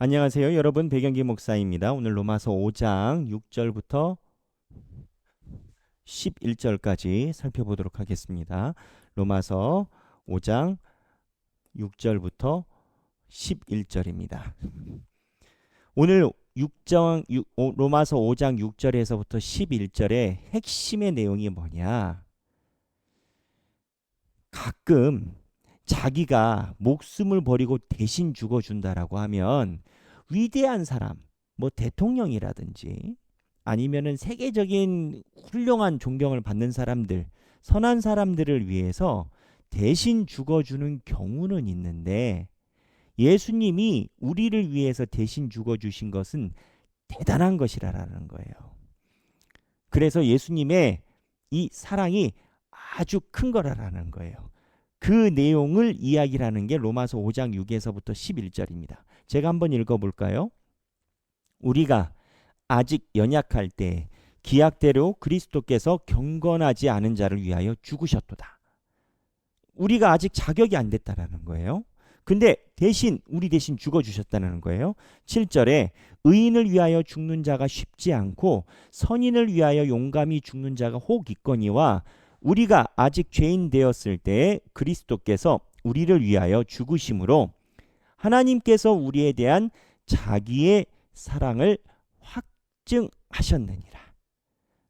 안녕하세요. 여러분 배경기 목사입니다. 오늘 로마서 5장 6절부터 11절까지 살펴보도록 하겠습니다. 로마서 5장 6절부터 11절입니다. 오늘 로마서 5장 6절에서부터 11절의 핵심의 내용이 뭐냐? 가끔 자기가 목숨을 버리고 대신 죽어준다라고 하면 위대한 사람, 뭐 대통령이라든지 아니면은 세계적인 훌륭한 존경을 받는 사람들, 선한 사람들을 위해서 대신 죽어주는 경우는 있는데 예수님이 우리를 위해서 대신 죽어주신 것은 대단한 것이라는 거예요. 그래서 예수님의 이 사랑이 아주 큰 거라는 거예요. 그 내용을 이야기하는 게 로마서 5장 6에서부터 11절입니다. 제가 한번 읽어볼까요? 우리가 아직 연약할 때 기약대로 그리스도께서 경건하지 않은 자를 위하여 죽으셨도다. 우리가 아직 자격이 안 됐다라는 거예요. 근데 우리 대신 죽어주셨다는 거예요. 7절에 의인을 위하여 죽는 자가 쉽지 않고 선인을 위하여 용감히 죽는 자가 혹 있거니와 우리가 아직 죄인 되었을 때 그리스도께서 우리를 위하여 죽으심으로 하나님께서 우리에 대한 자기의 사랑을 확증하셨느니라.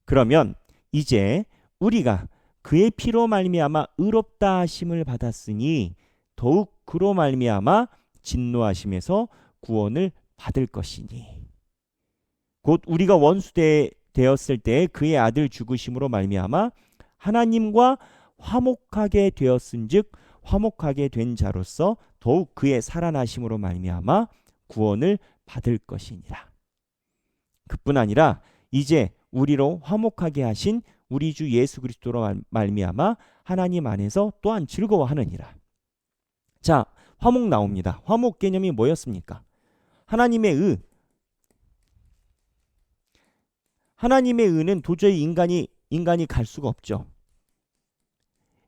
그러면 이제 우리가 그의 피로 말미암아 의롭다 하심을 받았으니 더욱 그로 말미암아 진노하심에서 구원을 받을 것이니 곧 우리가 원수 되었을 때 그의 아들 죽으심으로 말미암아 하나님과 화목하게 되었은즉 화목하게 된 자로서 더욱 그의 살아나심으로 말미암아 구원을 받을 것이니라. 그뿐 아니라 이제 우리로 화목하게 하신 우리 주 예수 그리스도로 말미암아 하나님 안에서 또한 즐거워하느니라. 자, 화목 나옵니다. 화목 개념이 뭐였습니까? 하나님의 의는 도저히 인간이 갈 수가 없죠.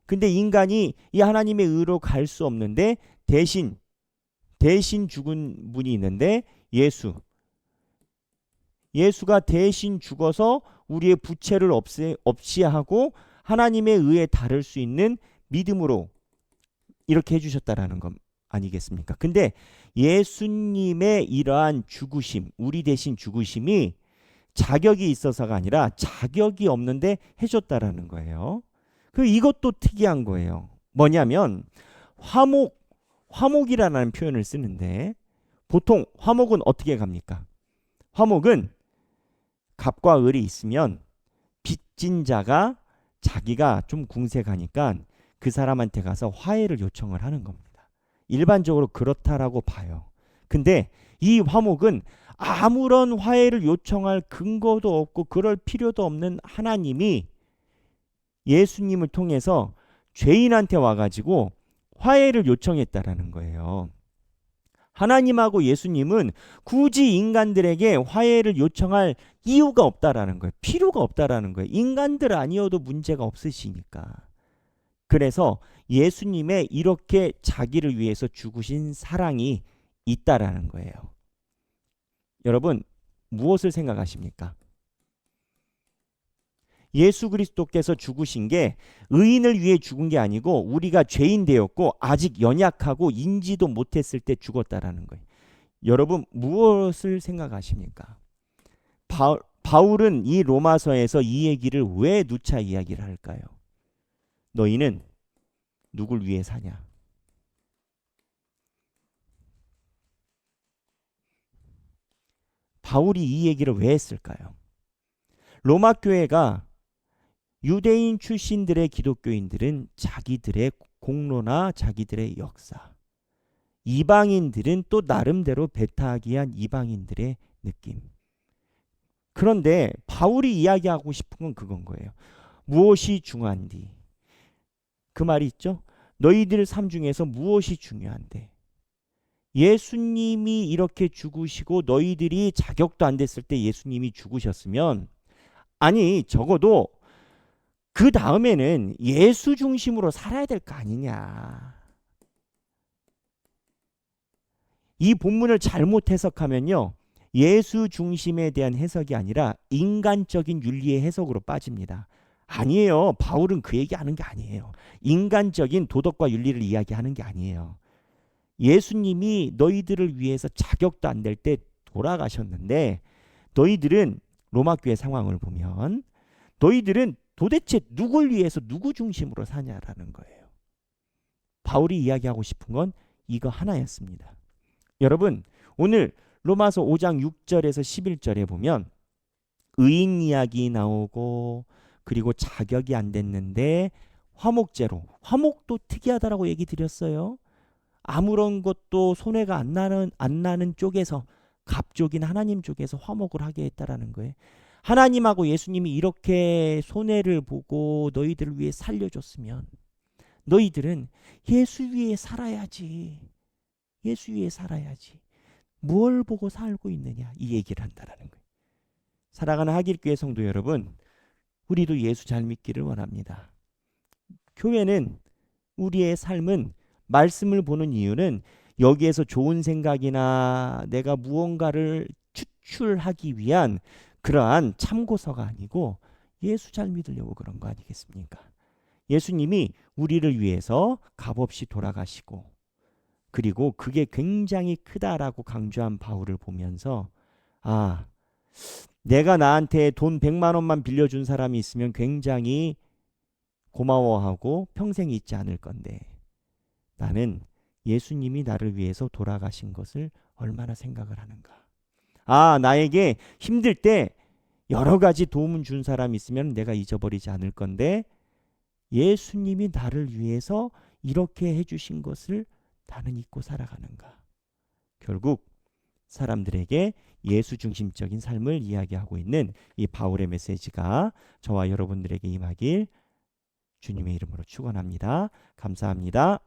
근데 인간이 이 하나님의 의로 갈 수 없는데 대신 죽은 분이 있는데 예수가 대신 죽어서 우리의 부채를 없이 하고 하나님의 의에 다를 수 있는 믿음으로 이렇게 해주셨다라는 것 아니겠습니까? 근데 예수님의 이러한 죽으심, 우리 대신 죽으심이 자격이 있어서가 아니라 자격이 없는데 해줬다라는 거예요. 이것도 특이한 거예요. 뭐냐면 화목이라는 표현을 쓰는데 보통 화목은 어떻게 갑니까? 화목은 갑과 을이 있으면 빚진 자가 자기가 좀 궁색하니까 그 사람한테 가서 화해를 요청을 하는 겁니다. 일반적으로 그렇다라고 봐요. 근데 이 화목은 아무런 화해를 요청할 근거도 없고 그럴 필요도 없는 하나님이 예수님을 통해서 죄인한테 와가지고 화해를 요청했다라는 거예요. 하나님하고 예수님은 굳이 인간들에게 화해를 요청할 이유가 없다라는 거예요. 필요가 없다라는 거예요. 인간들 아니어도 문제가 없으시니까. 그래서 예수님의 이렇게 자기를 위해서 죽으신 사랑이 있다라는 거예요. 여러분, 무엇을 생각하십니까? 예수 그리스도께서 죽으신 게 의인을 위해 죽은 게 아니고 우리가 죄인 되었고 아직 연약하고 인지도 못했을 때 죽었다라는 거예요. 여러분 무엇을 생각하십니까? 바울은 이 로마서에서 이 얘기를 왜 누차 이야기를 할까요? 너희는 누굴 위해 사냐? 바울이 이 얘기를 왜 했을까요? 로마 교회가 유대인 출신들의 기독교인들은 자기들의 공로나 자기들의 역사, 이방인들은 또 나름대로 배타하기한 이방인들의 느낌. 그런데 바울이 이야기하고 싶은 건 그건 거예요. 무엇이 중요한디? 그 말이 있죠. 너희들 삶 중에서 무엇이 중요한데? 예수님이 이렇게 죽으시고 너희들이 자격도 안 됐을 때 예수님이 죽으셨으면 아니 적어도 그 다음에는 예수 중심으로 살아야 될 거 아니냐. 이 본문을 잘못 해석하면요, 예수 중심에 대한 해석이 아니라 인간적인 윤리의 해석으로 빠집니다. 아니에요. 바울은 그 얘기하는 게 아니에요. 인간적인 도덕과 윤리를 이야기하는 게 아니에요. 예수님이 너희들을 위해서 자격도 안 될 때 돌아가셨는데, 너희들은 로마 교회 상황을 보면 너희들은 도대체 누굴 위해서 누구 중심으로 사냐라는 거예요. 바울이 이야기하고 싶은 건 이거 하나였습니다. 여러분, 오늘 로마서 5장 6절에서 11절에 보면 의인 이야기 나오고, 그리고 자격이 안 됐는데 화목제로, 화목도 특이하다라고 얘기 드렸어요. 아무런 것도 손해가 안 나는 쪽에서, 갑쪽인 하나님 쪽에서 화목을 하게 했다라는 거예요. 하나님하고 예수님이 이렇게 손해를 보고 너희들을 위해 살려줬으면 너희들은 예수 위에 살아야지. 예수 위에 살아야지. 뭘 보고 살고 있느냐, 이 얘기를 한다라는 거예요. 사랑하는 하길교회 성도 여러분, 우리도 예수 잘 믿기를 원합니다. 교회는, 우리의 삶은, 말씀을 보는 이유는 여기에서 좋은 생각이나 내가 무언가를 추출하기 위한 그러한 참고서가 아니고 예수 잘 믿으려고 그런 거 아니겠습니까? 예수님이 우리를 위해서 값없이 돌아가시고, 그리고 그게 굉장히 크다라고 강조한 바울을 보면서, 아, 내가 나한테 돈 100만 원만 빌려준 사람이 있으면 굉장히 고마워하고 평생 잊지 않을 건데, 나는 예수님이 나를 위해서 돌아가신 것을 얼마나 생각을 하는가. 아, 나에게 힘들 때 여러 가지 도움을 준 사람이 있으면 내가 잊어버리지 않을 건데, 예수님이 나를 위해서 이렇게 해주신 것을 나는 잊고 살아가는가. 결국 사람들에게 예수 중심적인 삶을 이야기하고 있는 이 바울의 메시지가 저와 여러분들에게 임하길 주님의 이름으로 축원합니다. 감사합니다.